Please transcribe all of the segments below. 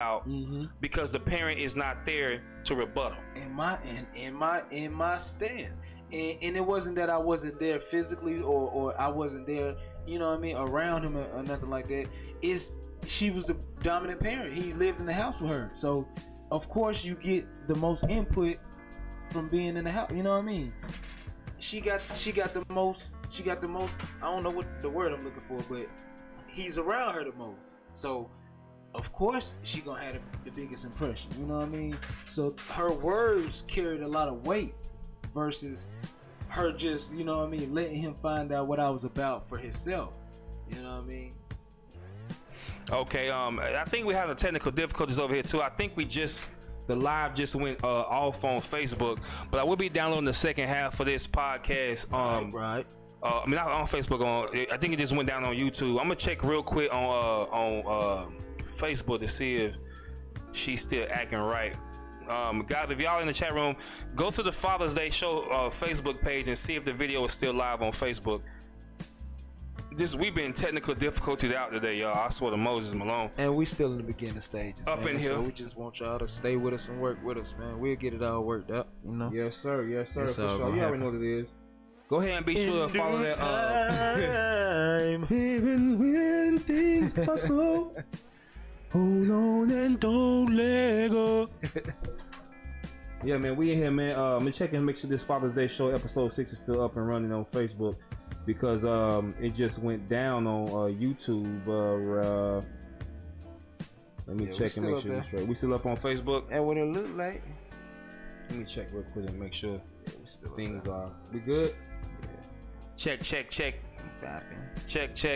out because the parent is not there to rebuttal. In my stance, and it wasn't that I wasn't there physically or I wasn't there, you know what I mean, around him or nothing like that. She was the dominant parent. He lived in the house with her, so of course you get the most input from being in the house. You know what I mean? She got the most. I don't know what the word I'm looking for, but he's around her the most. So of course she gonna have the biggest impression. You know what I mean? So her words carried a lot of weight versus her just, you know what I mean, letting him find out what I was about for himself. You know what I mean? Okay, I think we have the technical difficulties over here too. I think the live just went off on Facebook, but I will be downloading the second half of this podcast. Right. I mean, not on Facebook. I think it just went down on YouTube. I'm gonna check real quick on Facebook to see if she's still acting right. Guys, if y'all in the chat room, go to the Father's Day Show Facebook page and see if the video is still live on Facebook. We've been technical difficulties out today, y'all. I swear to Moses Malone. And we still in the beginning stages. Up man. in here. So we just want y'all to stay with us and work with us, man. We'll get it all worked out, you know? Yes, sir. Yes, sir. It's For sure. You already know what it is. Go ahead and be sure to follow that. Time. Even when things are slow, hold on and don't let go. Yeah, man, we in here, man. I'm gonna check and make sure this Father's Day Show episode 6 is still up and running on Facebook because it just went down on YouTube. Let me check and make sure it's straight. We still up on Facebook. And what it look like? Let me check real quick and make sure things are. We good? Yeah. Check. Check.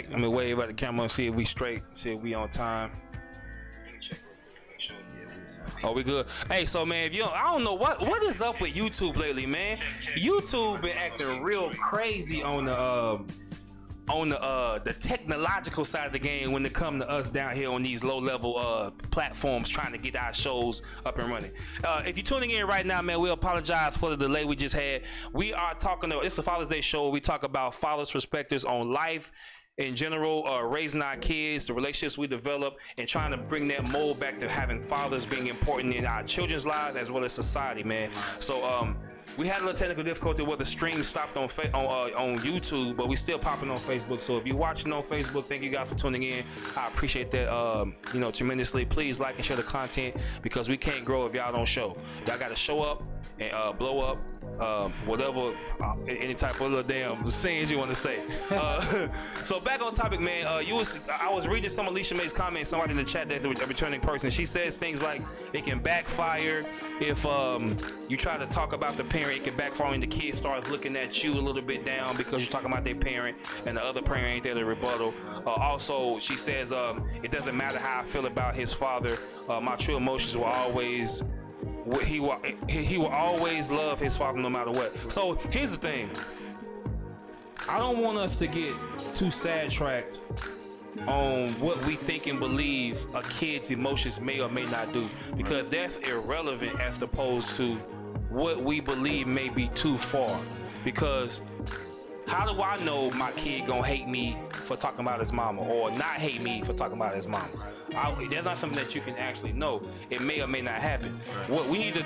Let me wave at the camera and see if we straight. See if we on time. Oh, we good. Hey, so man, if I don't know what is up with YouTube lately, man. YouTube been acting real crazy on the technological side of the game when it comes to us down here on these low-level platforms trying to get our shows up and running. If you're tuning in right now, man, we apologize for the delay we just had. We are talking about, it's a Father's Day show. We talk about fathers' perspectives on life in general, raising our kids, the relationships we develop, and trying to bring that mold back to having fathers being important in our children's lives as well as society, man. So we had a little technical difficulty where the stream stopped on YouTube, but we still popping on Facebook. So if you're watching on Facebook, thank you guys for tuning in. I appreciate that, tremendously. Please like and share the content because we can't grow if y'all don't show. Y'all got to show up and blow up. Whatever, any type of little damn sayings you want to say. So back on topic, man. I was reading some of Alicia May's comments. Somebody in the chat that's a returning person. She says things like it can backfire if you try to talk about the parent. It can backfire when the kid starts looking at you a little bit down because you're talking about their parent and the other parent ain't there to rebuttal. Also, she says it doesn't matter how I feel about his father. My true emotions will always. He will always love his father no matter what. So here's the thing. I don't want us to get too sidetracked on what we think and believe a kid's emotions may or may not do, because that's irrelevant as opposed to what we believe may be too far. Because how do I know my kid gonna hate me for talking about his mama or not hate me for talking about his mama? That's not something that you can actually know. It may or may not happen. What we need to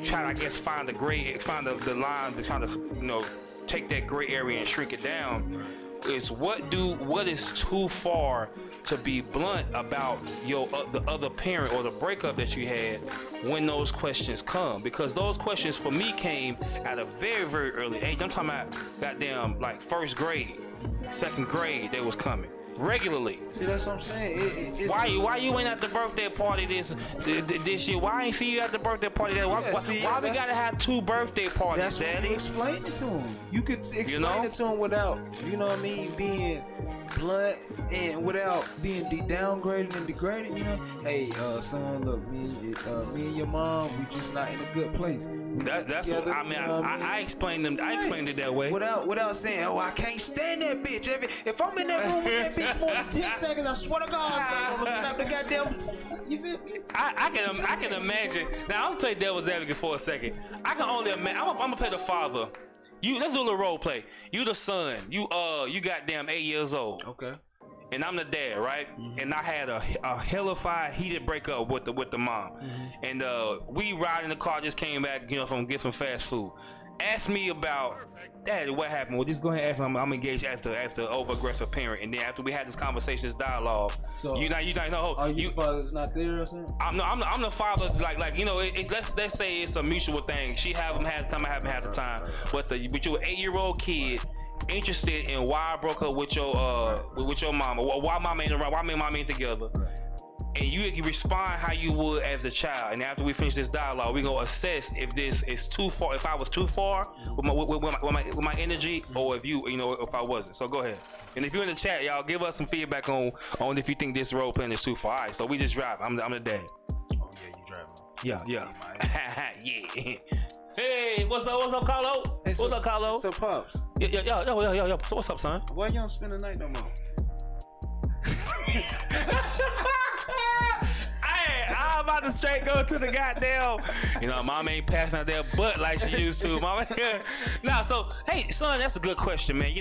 try to, I guess, find the line to kind of, take that gray area and shrink it down. Is what is too far to be blunt about the other parent or the breakup that you had when those questions come, because those questions for me came at a very, very early age. I'm talking about goddamn like first grade, second grade, they was coming regularly. See, that's what I'm saying. Why you ain't at the birthday party this year? Why ain't see you at the birthday party? Why we gotta have 2 birthday parties, that's Daddy? You explain it to him. You could explain it to him without, being blunt and without being downgraded and degraded. Hey, son, look, me and your mom, we just not in a good place. That's together, what I mean. I explained them. I explained it that way. Without saying, I can't stand that bitch. If I'm in that room with that bitch more than 10 seconds, I swear to God, I'm gonna slap the goddamn. You feel me? I can imagine. Now I'm gonna play devil's advocate for a second. I can only imagine. I'm gonna play the father. Let's do a little role play. You the son. You goddamn 8 years old. Okay. and I'm the dad, right? And I had a hellified heated breakup with the mom, and we ride in the car, just came back, from get some fast food. Asked me about, Daddy, what happened? Well, just go ahead and ask me. I'm engaged as the over aggressive parent, and then after we had this conversation, this dialogue, So you know, are you father's not there or something? I'm the father. Like let's say it's a mutual thing. She haven't had the time, I haven't had the time. But your 8-year-old kid interested in why I broke up with your mama, why mama ain't around, why me and mama ain't together, and you respond how you would as the child. And after we finish this dialogue, we gonna assess if this is too far, if I was too far with my energy, or if I wasn't. So go ahead. And if you're in the chat, y'all give us some feedback on if you think this role playing is too far. All right, so we just drive. I'm the dad. Oh yeah, you driving. Yeah. Yeah. Hey, what's up, Carlo? Hey, what's up, Carlo? So pops. Yo. So what's up, son? Why you don't spend the night no more? Hey, I'm about to straight go to the goddamn. Mom ain't passing out there butt like she used to. Mama. Nah, so hey, son, that's a good question, man.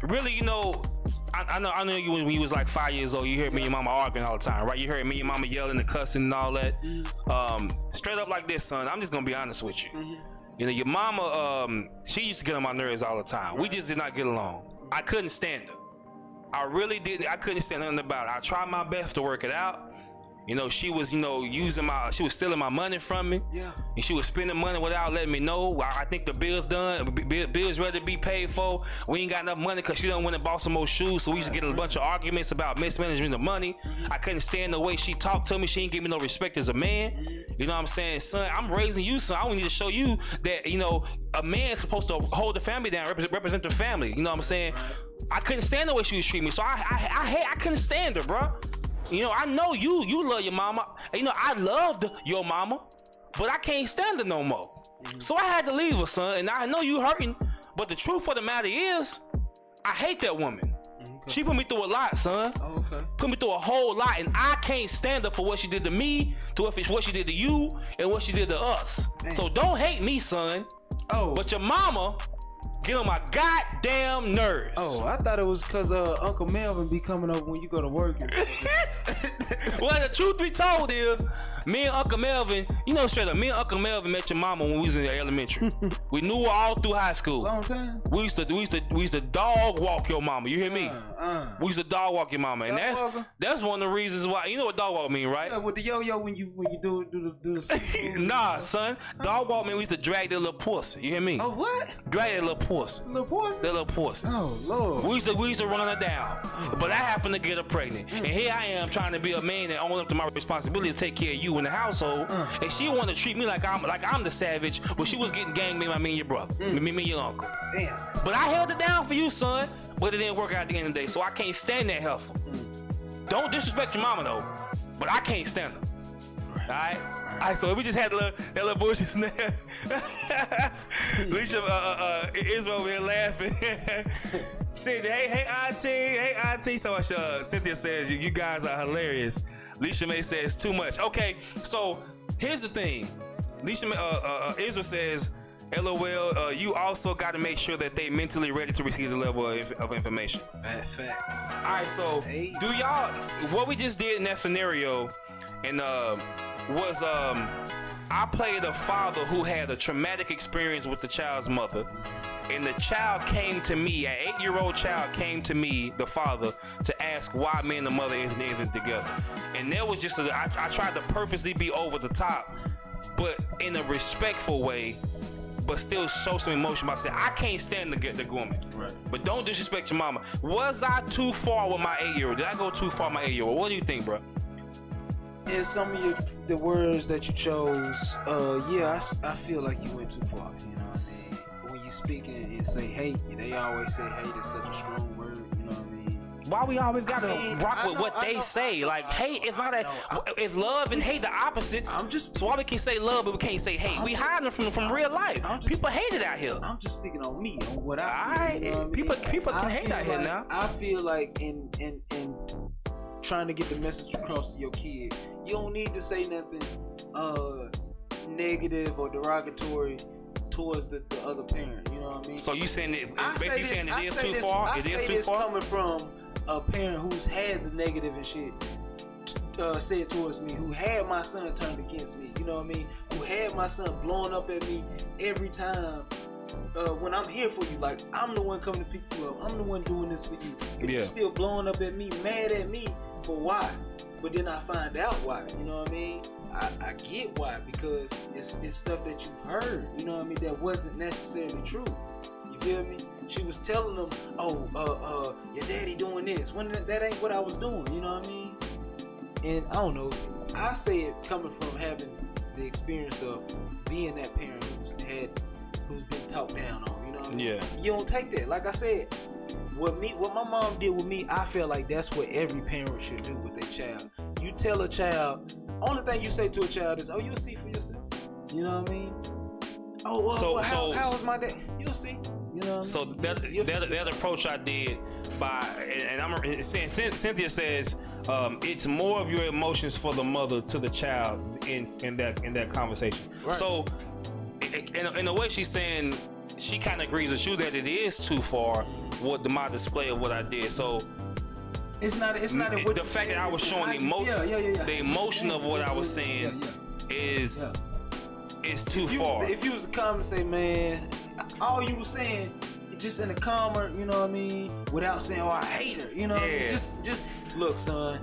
Really, I know you when you was like 5 years old. You heard me and your mama arguing all the time, right? You heard me and mama yelling and cussing and all that. Straight up like this, son. I'm just gonna be honest with you. Your mama, she used to get on my nerves all the time. We just did not get along. I couldn't stand her. I really didn't. I couldn't stand nothing about it. I tried my best to work it out. She was, she was stealing my money from me. Yeah. And she was spending money without letting me know. I think the bill's done. Bill's ready to be paid for. We ain't got enough money because she done went and bought some more shoes. So we used to get a bunch of arguments about mismanagement of money. I couldn't stand the way she talked to me. She ain't give me no respect as a man. You know what I'm saying? Son, I'm raising you, son. I need to show you that, a man's supposed to hold the family down, represent the family. You know what I'm saying? I couldn't stand the way she was treating me. So I couldn't stand her, bro. I know you love your mama. I loved your mama, but I can't stand her no more. So I had to leave her, son. And I know you hurting, but the truth of the matter is, I hate that woman. She put me through a lot, son. Oh, okay. Put me through a whole lot, and I can't stand her for what she did to me, to what she did to you, and what she did to us. Man. So don't hate me, son. Oh. But your mama get on my goddamn nerves. Oh, I thought it was because Uncle Melvin be coming over when you go to work. Well, the truth be told is, me and Uncle Melvin, straight up, me and Uncle Melvin met your mama when we was in elementary. We knew her all through high school. Long time. We used to dog walk your mama. You hear me? We used to dog walk your mama, and that's one of the reasons why. You know what dog walk mean, right? Yeah, with the yo-yo when you do the Nah, son. Dog walk mean we used to drag that little pussy. You hear me? Oh, what? Drag that little pussy. Little pussy? That little pussy. Oh, Lord. We used to run her down, but I happened to get her pregnant, and here I am trying to be a man and own up to my responsibility to take care of you in the household, and she wanted to treat me like I'm the savage, but she was getting gang me and your brother, me and your uncle. Damn. But I held it down for you, son, but it didn't work out at the end of the day, so I can't stand that heifer. Don't disrespect your mama though, but I can't stand her. All right, so we just had that little bullshit snare. Alicia, Israel over here laughing. Cynthia, hey auntie. So Cynthia says you guys are hilarious. Alicia May says too much. Okay, so here's the thing. Israel says, LOL, you also got to make sure that they mentally ready to receive the level of information. Bad facts. All right, so do y'all, what we just did in that scenario, and was I played a father who had a traumatic experience with the child's mother, and the child came to me, an 8-year-old child came to me, the father, to ask why me and the mother isn't together. And there was just I tried to purposely be over the top, but in a respectful way, but still show some emotion. I said, I can't stand the woman. Right. But don't disrespect your mama. Was I too far with my 8-year-old? Did I go too far with my 8-year-old? What do you think, bro? In some of the words that you chose, I feel like you went too far. You know what I mean? When you speak and say hate, they always say hate is such a strong word. You know what I mean? Why we always gotta rock with what they say? Like hate is not it's love and hate the opposites. So why we can say love but we can't say hate? We hiding from real life. People hate it out here. I'm just speaking on me, on what I feel. Alright, you know what I mean? people can hate out here now. I feel like in trying to get the message across to your kid, you don't need to say nothing negative or derogatory towards the other parent. You know what I mean? So you saying that basically you saying it is too this, far? I It say is too this far. coming from a parent who's had the negative and shit said towards me, who had my son turned against me. You know what I mean? Who had my son blowing up at me every time. When I'm here for you, like I'm the one coming to pick you up. I'm the one doing this for you. And you still blowing up at me, mad at me for why? But then I find out why. You know what I mean? I get why, because it's stuff that you've heard. You know what I mean? That wasn't necessarily true. You feel me? She was telling them, "Oh, your daddy doing this." When that ain't what I was doing. You know what I mean? And I don't know. I say it coming from having the experience of being that parent who's been talked down on. You know what I mean? Yeah. You don't take that. Like I said, what my mom did with me, I feel like that's what every parent should do with their child. You tell a child, only thing you say to a child is, "Oh, you'll see for yourself." You know what I mean? Oh, how was my dad? You'll see. You know what I mean? So that approach I did and I'm saying, Cynthia says it's more of your emotions for the mother to the child in that conversation. Right. So in a way, she's saying she kind of agrees with you that it is too far my display of what I did. So it's not the fact that I was showing the emotion of what I was saying is too far. If you was to come and say, "Man, all you was saying," just in a calmer, you know what I mean, without saying, "Oh, I hate her," you know what I mean? Just look, son,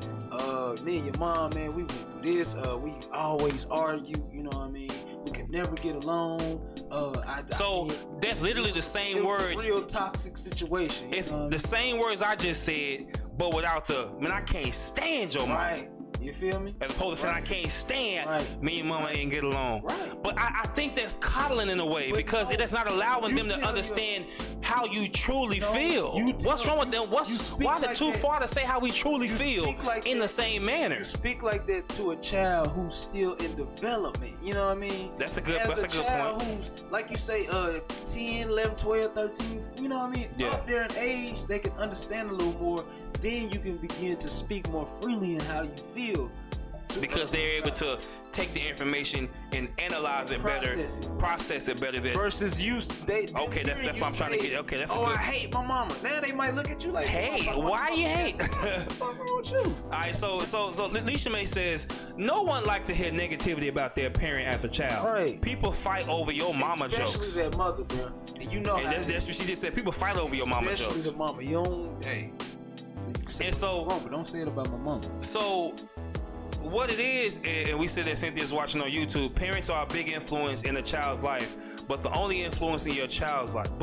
me and your mom, man, we went through this, we always argue, you know what I mean, we could never get along. That's literally the same words. A real toxic situation. It's the same words I just said, but without man, I can't stand your mom. Right. You feel me? As opposed to saying I can't stand me and mama ain't get along. Right. But I think that's coddling in a way, because it is not allowing them to understand how you truly feel. What's wrong with them? Why is it too far to say how we truly feel in the same manner? You speak like that to a child who's still in development. You know what I mean? That's a good point. Who's, like you say, 10, 11, 12, 13, you know what I mean? Up there in age, they can understand a little more. Then you can begin to speak more freely in how you feel. Because they're able to take the information and analyze it better, process it better. Versus you, that's what I'm trying to get. Okay, that's I hate my mama. Now they might look at you like, "Hey, why you hate?" What the fuck wrong with you? All right, so Leisha May says no one likes to hear negativity about their parent as a child. Right. People fight over your mama jokes. Especially that mother, bro. And you know that's what she just said. People fight over your mama jokes. Especially the mama. You don't. Hey. So you can say but don't say it about my mama. So what it is, and we said that Cynthia's watching on YouTube, parents are a big influence in a child's life, but the only influence in your child's life.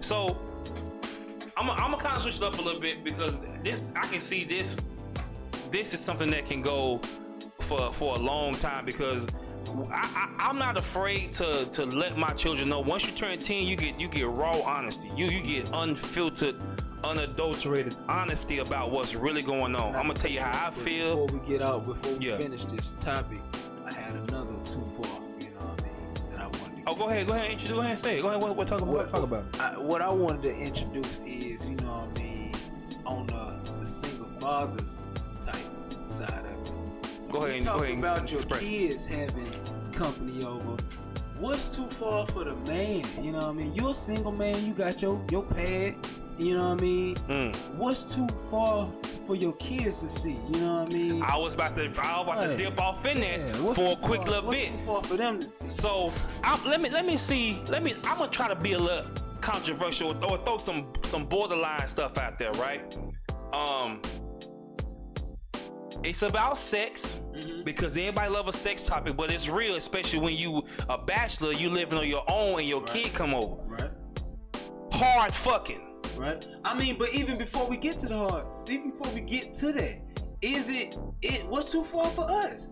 So I'm gonna kind of switch it up a little bit, because I can see this is something that can go for a long time, because I'm not afraid to let my children know. Once you turn 10, you get raw honesty. You get unfiltered, unadulterated honesty about what's really going on. I'm gonna tell you how I feel. Before we finish this topic, I had another too far. You know what I mean? That I wanted to. Go ahead, go ahead and say it. Go ahead, what talk about it. What I wanted to introduce is, you know what I mean, on the single fathers type side of it. Go ahead and talk about your kids having company over. What's too far for the man? You know what I mean? You're a single man. You got your pad. You know what I mean? What's too far for your kids to see? You know what I mean? I was about to dip off in that for a quick little bit. What's too far for them to see? So let me see. I'm gonna try to be a little controversial or throw some borderline stuff out there, right? It's about sex, because everybody love a sex topic, but it's real, especially when you a bachelor, you living on your own and your kid come over. Right. Hard fucking. Right. I mean, but even before we get to that, is it what's too far for us?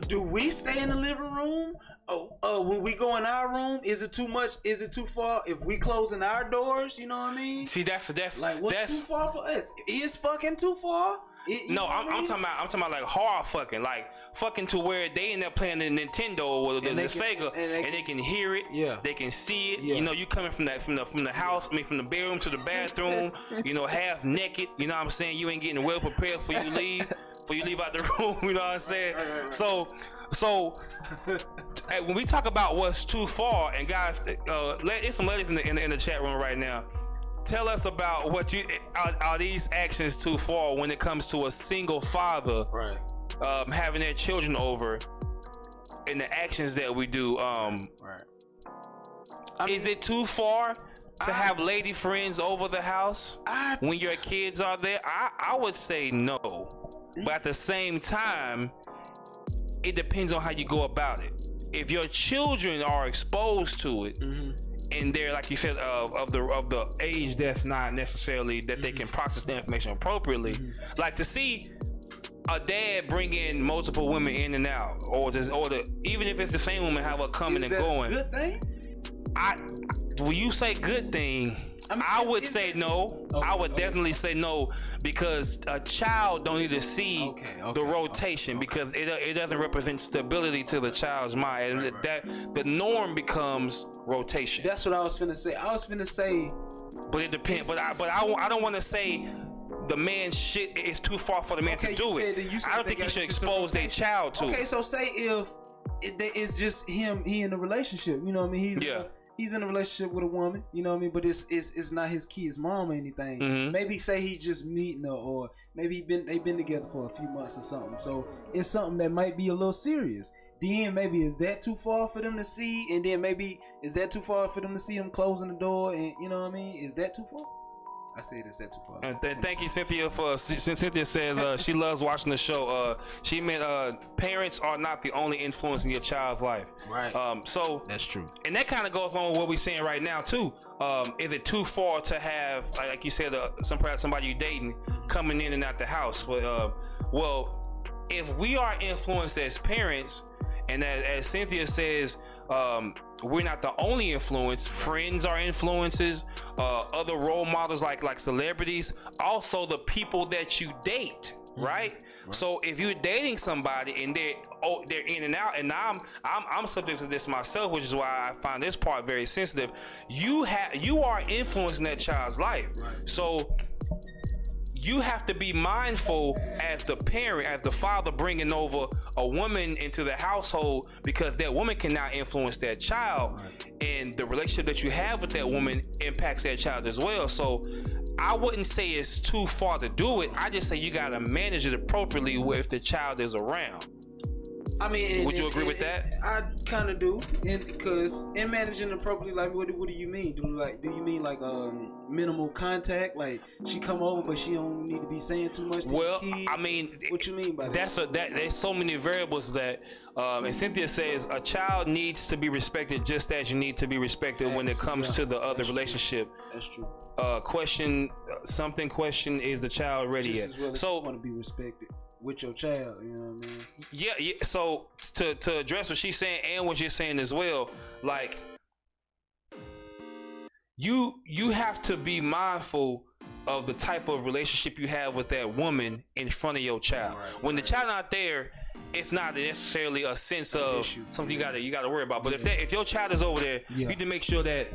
Do we stay in the living room? When we go in our room, is it too much? Is it too far if we closing our doors? You know what I mean? See, that's like what's too far for us? Is fucking too far? I'm talking about like hard fucking, like fucking to where they end up playing the Nintendo or the Sega, and they can hear it, they can see it. You know, you coming from the house, from the bedroom to the bathroom, you know, half naked. You know what I'm saying? You ain't getting well prepared before you leave out the room. You know what I'm saying? Right. So Hey, when we talk about what's too far, and guys, there's some ladies in the chat room right now. Tell us about what are these actions too far when it comes to a single father, Right. Having their children over, and the actions that we do. Right. Is it too far to have lady friends over the house when your kids are there? I would say no, but at the same time, it depends on how you go about it. If your children are exposed to it, and they're, like you said, of the age that's not necessarily that they can process the information appropriately, like to see a dad bring in multiple women in and out, even if it's the same woman, have her coming and going. Is that a good thing? When you say good thing, I would say no. Okay, I would definitely say no, because a child don't need to see the rotation, because it doesn't represent stability to the child's mind, and that the norm becomes rotation. That's what I was finna say. But it depends. But I don't want to say the man shit is too far for the man to do it. I don't think he should expose their child to. Okay, so say if it's just him, he in a relationship. You know what I mean? He's in a relationship with a woman, you know what I mean? But it's not his kid's mom or anything. Maybe say he's just meeting her, or maybe they've been together for a few months or something. So it's something that might be a little serious. Then maybe is that too far for them to see? And then maybe is that too far for them to see him closing the door? And you know what I mean? Is that too far? I said, is that too far? And thank you, Cynthia, since Cynthia says she loves watching the show. She meant parents are not the only influence in your child's life. Right. So that's true. And that kind of goes on with what we're saying right now too. Is it too far to have, like you said, somebody you dating coming in and out the house? Well, if we are influenced as parents, and as Cynthia says, we're not the only influence. Friends are influences. Other role models like celebrities. Also, the people that you date, right? So if you're dating somebody and they're in and out, and I'm subject to this myself, which is why I find this part very sensitive. You are influencing that child's life. So you have to be mindful as the parent, as the father, bringing over a woman into the household, because that woman can now influence that child, and the relationship that you have with that woman impacts that child as well. So I wouldn't say it's too far to do it. I just say you gotta manage it appropriately if the child is around. I mean, would you agree with that? I kind of do, because in managing appropriately, like, what do you mean? Do you mean like minimal contact? Like she come over, but she don't need to be saying too much to the kids? I mean, what you mean by that? There's so many variables that. And Cynthia says a child needs to be respected just as you need to be respected when it comes to the other relationship. That's true. Question is the child ready just yet? Well, so want to be respected with your child, you know what I mean? Yeah. So to address what she's saying and what you're saying as well, like you have to be mindful of the type of relationship you have with that woman in front of your child. When the child not there, it's not necessarily a sense of something you gotta worry about. But if your child is over there, you need to make sure that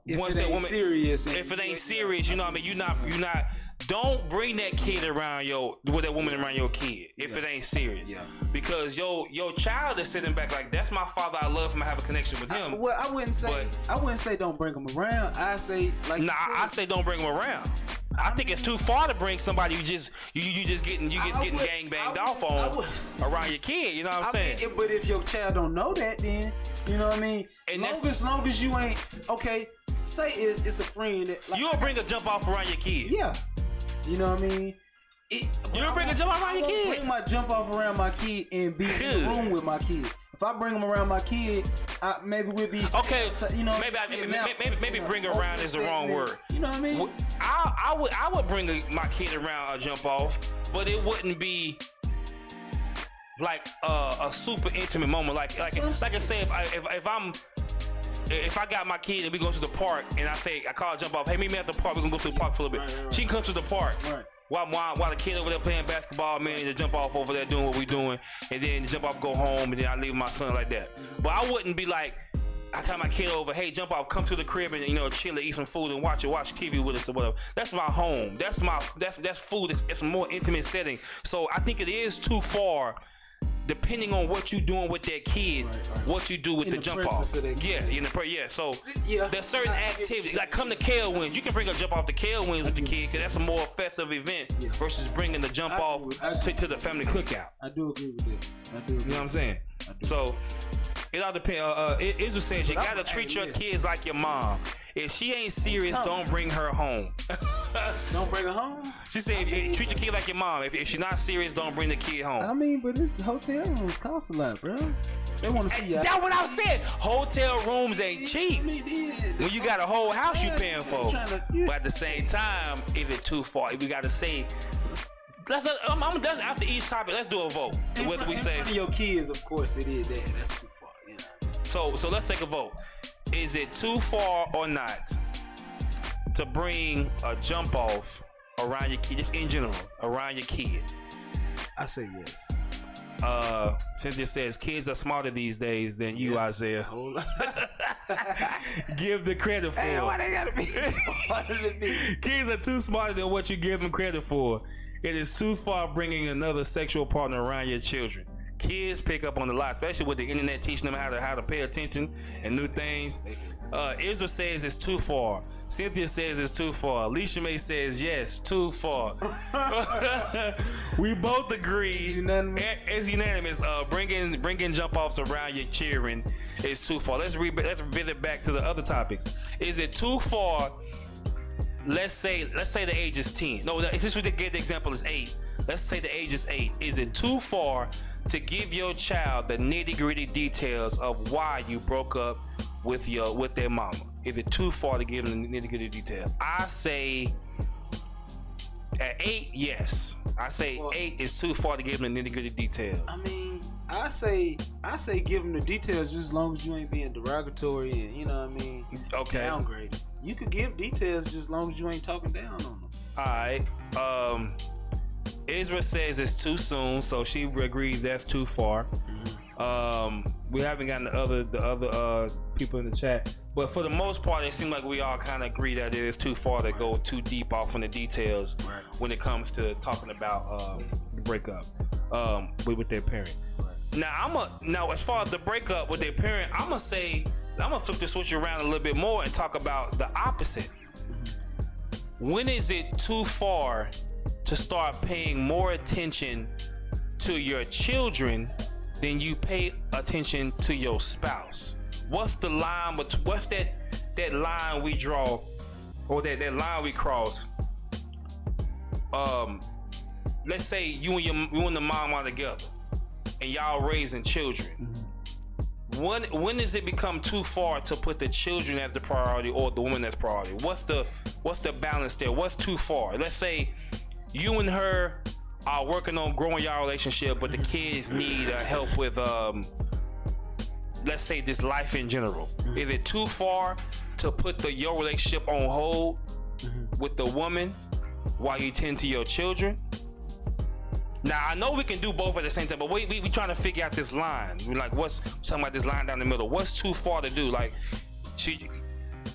once that woman, if it ain't serious, you know what I mean. You not. Don't bring that kid around that woman around your kid if it ain't serious. Because your child is sitting back like, that's my father. I love him. I have a connection with him. I wouldn't say don't bring him around. I say like I say don't bring him around. I think it's too far to bring somebody you just getting gang banged off on around your kid. You know what I'm saying? But if your child don't know that, then you know what I mean. And as long as you ain't okay. Say it's a friend that you'll bring a jump off around your kid. Yeah. You know what I mean? You'll bring a jump off around your kid. Bring my jump off around my kid and be in the room with my kid. If I bring him around my kid, maybe we'll be okay. You know, maybe bring around is the wrong word. You know what I mean? I would bring my kid around a jump off, but it wouldn't be like a super intimate moment. Like I say, if I got my kid and we go to the park and I call a jump off, hey, meet me at the park, we're gonna go to the park for a little bit. She can come to the park. While the kid over there playing basketball, man, the jump off over there doing what we doing, and then the jump off go home, and then I leave my son like that. But I wouldn't be like, I call my kid over, hey, jump off, come to the crib and chill and eat some food and watch TV with us or whatever. That's my home. That's food. It's a more intimate setting. So I think it is too far depending on what you doing with that kid, what you do with the jump off. Yeah, so there's certain activities, like come to Kale Wins. You can bring a jump off to Kale Wins with the kid, because that's a more festive event versus bringing the jump off to the family cookout. I do agree with that. You know what I'm saying? So it all depends. Israel says you gotta treat your kids like your mom. If she ain't serious, don't bring her home. Don't bring her home? She said, treat your kid like your mom. If she's not serious, don't bring the kid home. I mean, but this hotel rooms cost a lot, bro. They want to see you. That's what I said. Hotel rooms ain't cheap. When you got a whole house you paying for. But at the same time, is it too far? We got to say, I'm done after each topic. Let's do a vote. Whether we say your kids, of course, it is there. That's too far. You know? So let's take a vote. Is it too far or not to bring a jump off around your kid, just in general, around your kid? I say yes. Cynthia says kids are smarter these days than you, Isaiah. Give the credit for. Hey, why they gotta be smarter than me? Kids are too smarter than what you give them credit for. It is too far bringing another sexual partner around your children. Kids pick up on the lot, especially with the internet teaching them how to pay attention and new things. Israel says it's too far. Cynthia says it's too far. Alicia May says yes, too far. We both agree. It's unanimous. Bringing jump offs around your children is too far. Let's visit back to the other topics. Is it too far? Let's say the age is 10. No, this would get the example is 8. Let's say the age is 8. Is it too far to give your child the nitty-gritty details of why you broke up with their mama? Is it too far to give them the nitty-gritty details? I say at 8, yes. I say 8 is too far to give them the nitty-gritty details. I mean, I say give them the details just as long as you ain't being derogatory and, you know what I mean, downgraded. You could give details just as long as you ain't talking down on them. All right. Israel says it's too soon, so she agrees that's too far. We haven't gotten the other people in the chat, but for the most part, it seems like we all kind of agree that it is too far to go too deep off on the details when it comes to talking about the breakup with their parent. Now, as far as the breakup with their parent, I'm gonna flip the switch around a little bit more and talk about the opposite. When is it too far to start paying more attention to your children than you pay attention to your spouse? What's the line? What's that line we draw, or that line we cross? Let's say you and the mom are together, and y'all raising children. When does it become too far to put the children as the priority or the woman as priority? What's the balance there? What's too far? Let's say you and her are working on growing y'all relationship, but the kids need help with, let's say, this life in general. Is it too far to put your relationship on hold with the woman while you tend to your children? Now, I know we can do both at the same time, but we trying to figure out this line. We're like, what's talking about this line down the middle? What's too far to do? Like,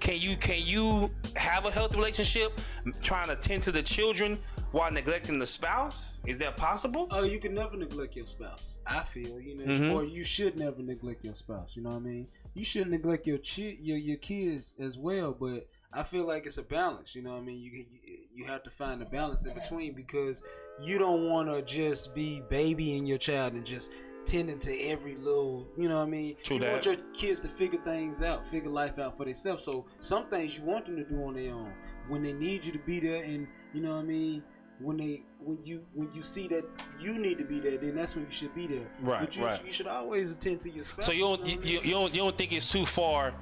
can you have a healthy relationship trying to tend to the children while neglecting the spouse? Is that possible? Oh, you can never neglect your spouse. I feel, or you should never neglect your spouse. You know what I mean? You shouldn't neglect your kids as well, but I feel like it's a balance. You know what I mean? You have to find a balance in between, because you don't want to just be babying your child and just tending to every little, you know what I mean? True you that. Want your kids to figure things out, figure life out for themselves. So some things you want them to do on their own. When they need you to be there, and you know what I mean, when you see that you need to be there, then that's when you should be there. Right, but you should always attend to your spouse. So you don't think it's too far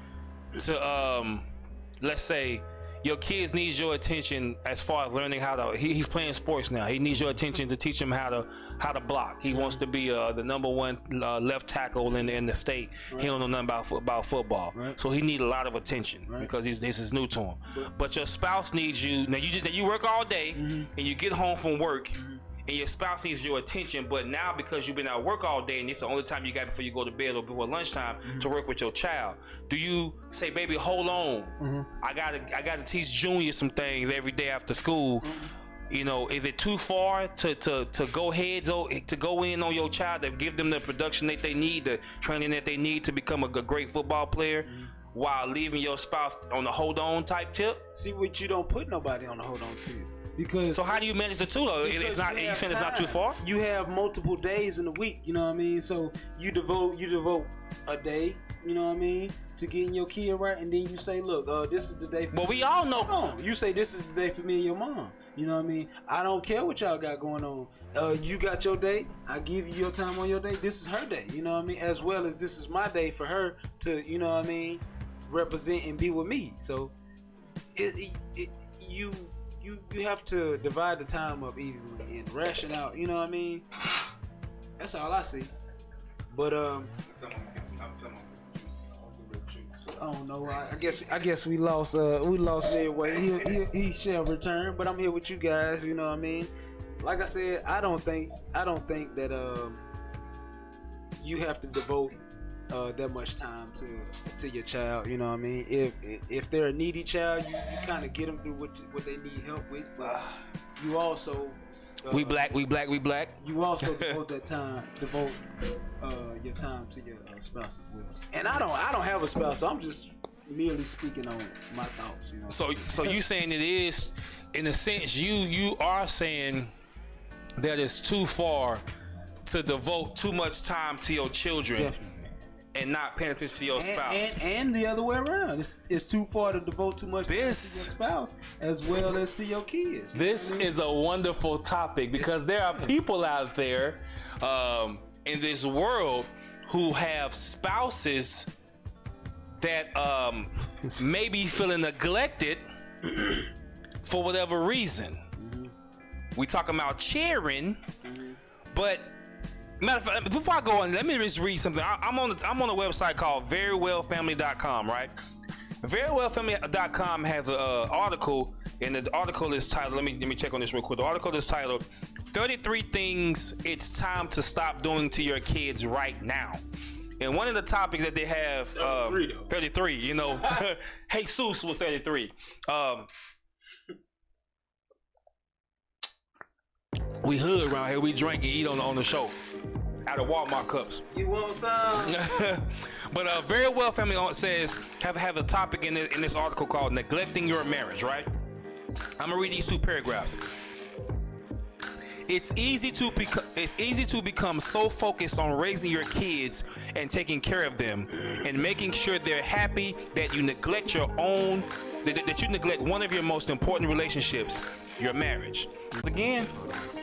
to let's say your kids needs your attention as far as learning how to. He's playing sports now. He needs your attention to teach him how to block. He wants to be the number one left tackle in the state. Right. He don't know nothing about football, right. So he needs a lot of attention, right, because this is new to him. But your spouse needs you. Now you work all day, and you get home from work. And your spouse needs your attention, but now because you've been at work all day and it's the only time you got before you go to bed or before lunchtime to work with your child, do you say, "Baby, hold on, I gotta teach Junior some things every day after school"? You know, is it too far to go ahead to go in on your child, to give them the production that they need, the training that they need to become a great football player, while leaving your spouse on the hold on type tip? See, what you don't put nobody on the hold on tip, because So how do you manage the two though? It's not. You saying it's not too far? You have multiple days in a week. You know what I mean? So you devote a day. You know what I mean? To getting your kid right, and then you say, look, this is the day. But we all know. Hold on. You say this is the day for me and your mom. You know what I mean? I don't care what y'all got going on. You got your day. I give you your time on your day. This is her day. You know what I mean? As well as this is my day for her to, you know what I mean, represent and be with me. So you have to divide the time up evenly and ration out. You know what I mean? That's all I see. But I don't know. I guess we lost midway. He shall return, but I'm here with you guys. You know what I mean? Like I said, I don't think that you have to devote that much time to your child. You know what I mean? If they're a needy child, you kind of get them through what they need help with. But you also we black. You also devote your time to your spouse as well. And I don't have a spouse, so I'm just merely speaking on my thoughts. You know. So you saying it is, in a sense, you are saying that it's too far to devote too much time to your children. Definitely. And not paying attention to your spouse. And the other way around. It's too far to devote too much time to your spouse as well as to your kids. This is a wonderful topic, because there are people out there in this world who have spouses that may be feeling neglected for whatever reason. We talking about cheering, but matter of fact, before I go on, let me just read something. I'm on a website called verywellfamily.com, right? Verywellfamily.com has an article, and the article is titled, let me check on this real quick. The article is titled 33 Things It's Time to Stop Doing to Your Kids Right Now. And one of the topics that they have, 33, you know, Jesus was 33. We hood around here. We drink and eat on the show out of Walmart cups. You want some? But Very Well Family says have a topic in this article called neglecting your marriage, right? I'm gonna read these two paragraphs. It's easy to become so focused on raising your kids and taking care of them and making sure they're happy that you neglect that you neglect one of your most important relationships, your marriage. Again,